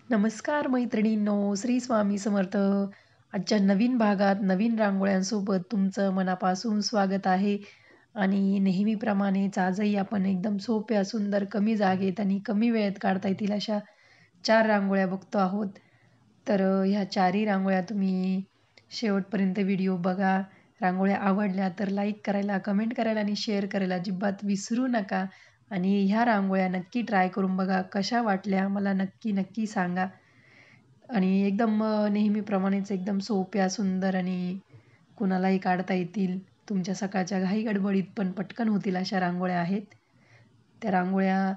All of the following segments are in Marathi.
नमस्कार मैत्रिणींनो, श्री स्वामी समर्थ. आजच्या नवीन भागात नवीन रांगोळ्यांसोबत तुमचं मनापासून स्वागत आहे. आणि नेहमीप्रमाणेच आजही आपण एकदम सोप्या, सुंदर, कमी जागेत आणि कमी वेळेत काढता येतील अशा 4 रांगोळ्या बघतो आहोत. तर ह्या 4ही रांगोळ्या तुम्ही शेवटपर्यंत व्हिडिओ बघा. रांगोळ्या आवडल्या तर लाईक करायला, कमेंट करायला आणि शेअर करायला अजिबात विसरू नका. आणि ह्या रांगोळ्या नक्की ट्राय करून बघा. कशा वाटल्या मला नक्की, नक्की सांगा. आणि एकदम नेहमीप्रमाणेच एकदम सोप्या, सुंदर आणि कुणालाही काढता येतील. तुमच्या सकाळच्या घाई-गडबडीत पण पटकन होतील अशा रांगोळ्या आहेत. त्या रांगोळ्या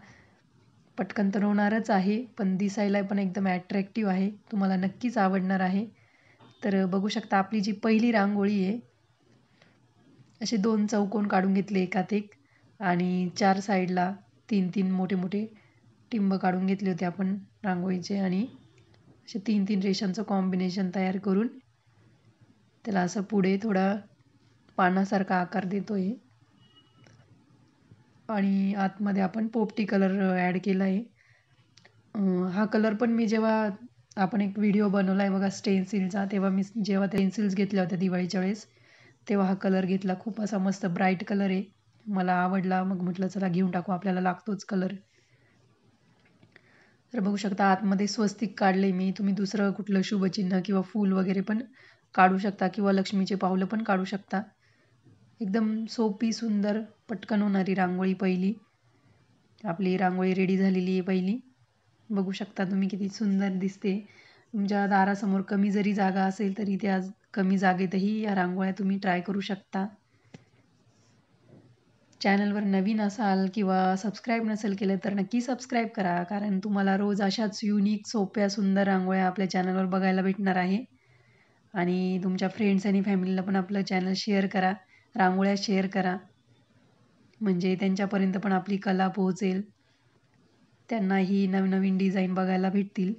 पटकन तर होणारच आहे, पण दिसायला पण एकदम अट्रॅक्टिव्ह आहे. तुम्हाला नक्कीच आवडणार आहे. तर बघू शकता आपली जी पहिली रांगोळी आहे, असे 2 चौकोन काढून घेतले एकात एक आणि 4 साईडला 3-3 मोठे-मोठे टिंब काढून घेतले होते आपण रांगोळीचे आणि असे 3-3 रेषांचं कॉम्बिनेशन तयार करून त्याला असं पुढे थोडा पानासारखा आकार देतोय आणि आतमध्ये आपण पोपटी कलर ॲड केला आहे. हा कलर पण मी जेव्हा आपण एक व्हिडिओ बनवला आहे बघा स्टेन्सिलचा, तेव्हा मी जेव्हा त्या पेन्सिल्स घेतल्या होत्या दिवाळीच्या वेळेस, तेव्हा हा कलर घेतला. खूप असा मस्त ब्राईट कलर आहे. मला आवडला. मग म्हटलं चला घेऊन टाकू, आपल्याला लागतोच कलर. तर बघू शकता आतमध्ये स्वस्तिक काढले मी. तुम्ही दुसरं कुठलं शुभचिन्ह किंवा फूल वगैरे पण काढू शकता किंवा लक्ष्मीचे पावलं पण काढू शकता. एकदम सोपी, सुंदर, पटकन होणारी रांगोळी पहिली. आपली रांगोळी रेडी झालेली आहे पहिली. बघू शकता तुम्ही किती सुंदर दिसते. तुमच्या दारासमोर कमी जरी जागा असेल तरी त्या कमी जागेतही या रांगोळ्या तुम्ही ट्राय करू शकता. चॅनलवर नवीन असाल किंवा सबस्क्राईब नसेल केलं तर नक्की सबस्क्राईब करा. कारण तुम्हाला रोज अशाच युनिक, सोप्या, सुंदर रांगोळ्या आपल्या चॅनलवर बघायला भेटणार आहे. आणि तुमच्या फ्रेंड्स आणि फॅमिलीला पण आपलं चॅनल शेअर करा. रांगोळ्या शेअर करा. म्हणजे त्यांच्यापर्यंत पण आपली कला पोहोचेल. त्यांनाही नवनवीन डिझाईन बघायला भेटतील.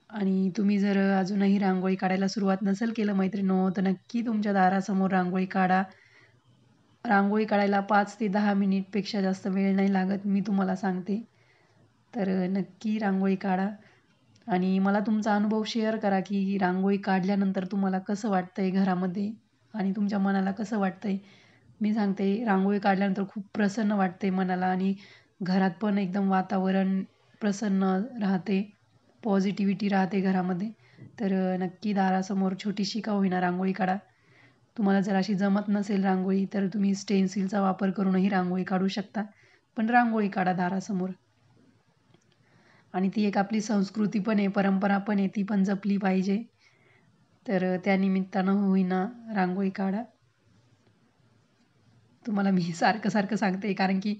आणि तुम्ही जर अजूनही रांगोळी काढायला सुरुवात नसेल केलं मैत्रिणींनो, तर नक्की तुमच्या दारासमोर रांगोळी काढा. रांगोळी काढायला 5 ते 10 मिनिटपेक्षा जास्त वेळ नाही लागत, मी तुम्हाला सांगते. तर नक्की रांगोळी काढा आणि मला तुमचा अनुभव शेअर करा, की रांगोळी काढल्यानंतर तुम्हाला कसं वाटतंय घरामध्ये आणि तुमच्या मनाला कसं वाटतंय. मी सांगते रांगोळी काढल्यानंतर खूप प्रसन्न वाटते मनाला आणि घरात पण एकदम वातावरण प्रसन्न राहते. पॉझिटिव्हिटी राहते घरामध्ये. तर नक्की दारासमोर छोटीशी का होईना रांगोळी काढा. तुम्हाला जर अशी जमत नसेल रांगोळी तर तुम्ही स्टेन्सिलचा वापर करूनही रांगोळी काढू शकता. पण रांगोळी काढा दारासमोर. आणि ती एक आपली संस्कृती पण आहे, परंपरा पण आहे, ती पण जपली पाहिजे. तर त्या निमित्तानं होईना रांगोळी काढा. तुम्हाला मी सारखं सांगते कारण की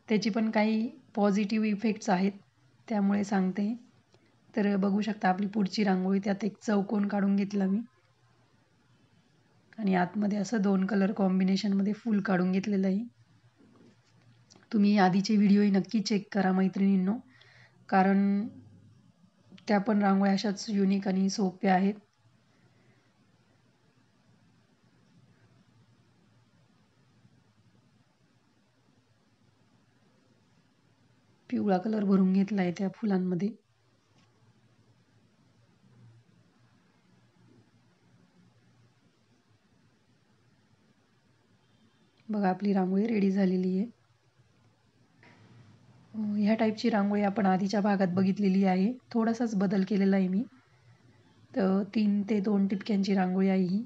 त्याची पण काही पॉझिटिव्ह इफेक्ट्स आहेत, त्यामुळे सांगते. तर बघू शकता आपली पुढची रांगोळी, त्यात एक चौकोन काढून घेतला मी आणि आतमध्ये असं 2 कलर कॉम्बिनेशनमध्ये फूल काढून घेतलेलं आहे. तुम्ही आधीचे व्हिडिओही नक्की चेक करा मैत्रिणींनो, कारण त्या पण रांगोळ्या अशाच युनिक आणि सोप्या आहेत. पिवळा कलर भरून घेतला आहे त्या फुलांमध्ये. बघा आपली रांगोळी रेडी झालेली आहे. ह्या टाईपची रांगोळी आपण आधीच्या भागात बघितलेली आहे. थोडासाच बदल केलेला आहे मी. तर 3 ते 2 टिपक्यांची रांगोळी आहे ही.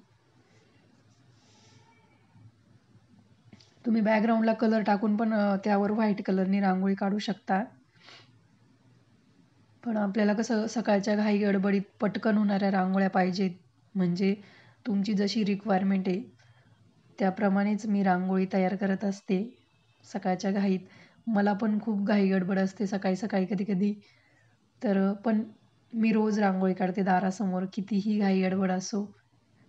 तुम्ही बॅकग्राऊंडला कलर टाकून पण त्यावर व्हाईट कलरनी रांगोळी काढू शकता. पण आपल्याला कसं सकाळच्या घाई-गडबडीत पटकन होणाऱ्या रांगोळ्या पाहिजेत. म्हणजे तुमची जशी रिक्वायरमेंट आहे, त्याप्रमाणेच मी रांगोळी तयार करत असते सकाळच्या घाईत. मला पण खूप घाई-गडबड असते सकाळी-सकाळी कधी-कधी. तर पण मी रोज रांगोळी काढते दारासमोर. कितीही घाई-गडबड असो,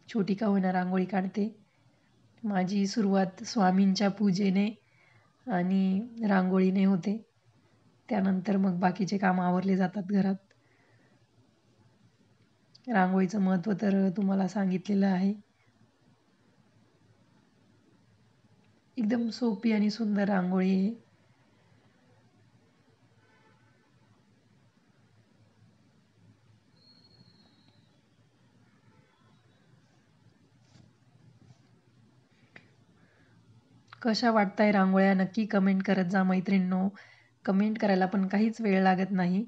छोटी का होईना रांगोळी काढते. माझी सुरुवात स्वामींच्या पूजेने आणि रांगोळीने होते. त्यानंतर मग बाकीचे कामं आवरले जातात घरात. रांगोळीचं महत्त्व तर तुम्हाला सांगितलेलं आहे. एकदम सोपी आणि सुंदर रांगोळी आहे. कशा वाटताय रांगोळ्या नक्की कमेंट करत जा मैत्रिणींनो. कमेंट करायला पण काहीच वेळ लागत नाही.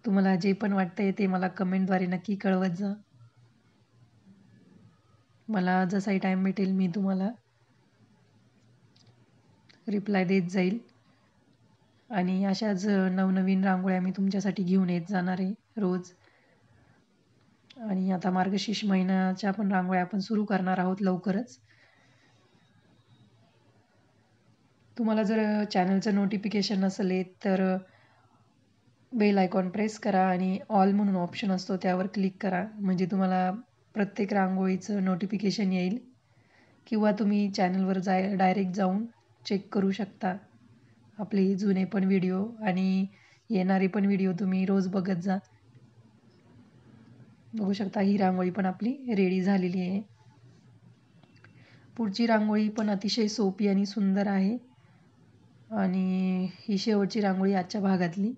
तुम्हाला जे पण वाटतंय ते मला कमेंटद्वारे नक्की कळवत जा. मला जसाही टाईम भेटेल मी तुम्हाला रिप्लाय देत जाईल. आणि अशाच नवनवीन रांगोळ्या मी तुमच्यासाठी घेऊन येत जाणार आहे रोज. आणि आता मार्गशीर्ष महिन्याच्या पण रांगोळ्या आपण सुरू करणार आहोत लवकरच. तुम्हाला जर चॅनलचं नोटिफिकेशन नसेल येत तर बेल आयकॉन प्रेस करा आणि ऑल म्हणून ऑप्शन असतो त्यावर क्लिक करा. म्हणजे तुम्हाला प्रत्येक रांगोळीचं नोटिफिकेशन येईल. किंवा तुम्ही चॅनलवर डायरेक्ट जाऊन चेक करू शकता. आपले जुने पण व्हिडिओ आणि येणारे पण व्हिडिओ तुम्ही रोज बघत जा. बघू शकता ही रांगोळी पण आपली रेडी झालेली आहे. पुढची रांगोळी पण अतिशय सोपी आणि सुंदर आहे. आणि ही शेवटची रांगोळी आजच्या भागातली.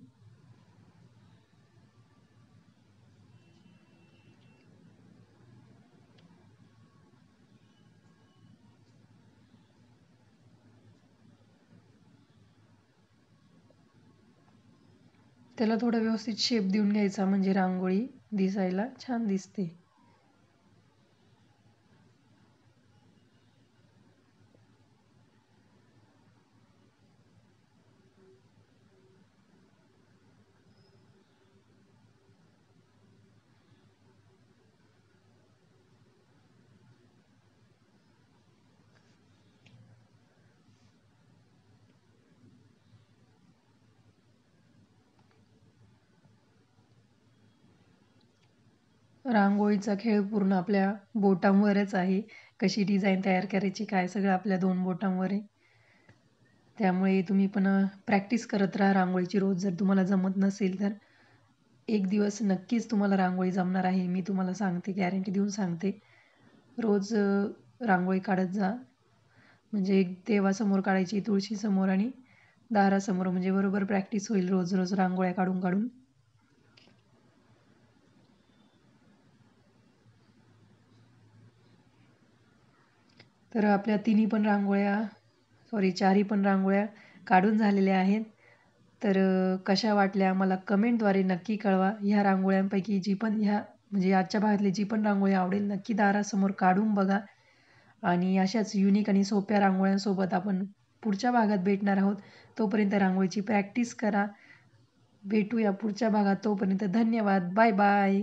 त्याला थोडा व्यवस्थित शेप देऊन घ्यायचा म्हणजे रांगोळी दिसायला छान दिसते. रांगोळीचा खेळ पूर्ण आपल्या बोटांवरच आहे. कशी डिझाईन तयार करायची काय सगळं आपल्या 2 बोटांवर आहे. त्यामुळे तुम्ही पण प्रॅक्टिस करत राहा रांगोळीची रोज. जर तुम्हाला जमत नसेल तर एक दिवस नक्कीच तुम्हाला रांगोळी जमणार आहे. मी तुम्हाला सांगते, गॅरंटी देऊन सांगते. रोज रांगोळी काढत जा. म्हणजे देवासमोर काढायची, तुळशीसमोर आणि दारासमोर. म्हणजे बरोबर प्रॅक्टिस होईल रोज रोज रांगोळ्या काढून काढून. तर आपल्या चारही पण रांगोळ्या काढून झालेल्या आहेत. तर कशा वाटल्या मला कमेंटद्वारे नक्की कळवा. ह्या रांगोळ्यांपैकी म्हणजे आजच्या भागातली जी पण रांगोळी आवडेल नक्की दारासमोर काढून बघा. आणि अशाच युनिक आणि सोप्या रांगोळ्यांसोबत आपण पुढच्या भागात भेटणार आहोत. तोपर्यंत रांगोळीची प्रॅक्टिस करा. भेटूया पुढच्या भागात. तोपर्यंत धन्यवाद. Bye bye.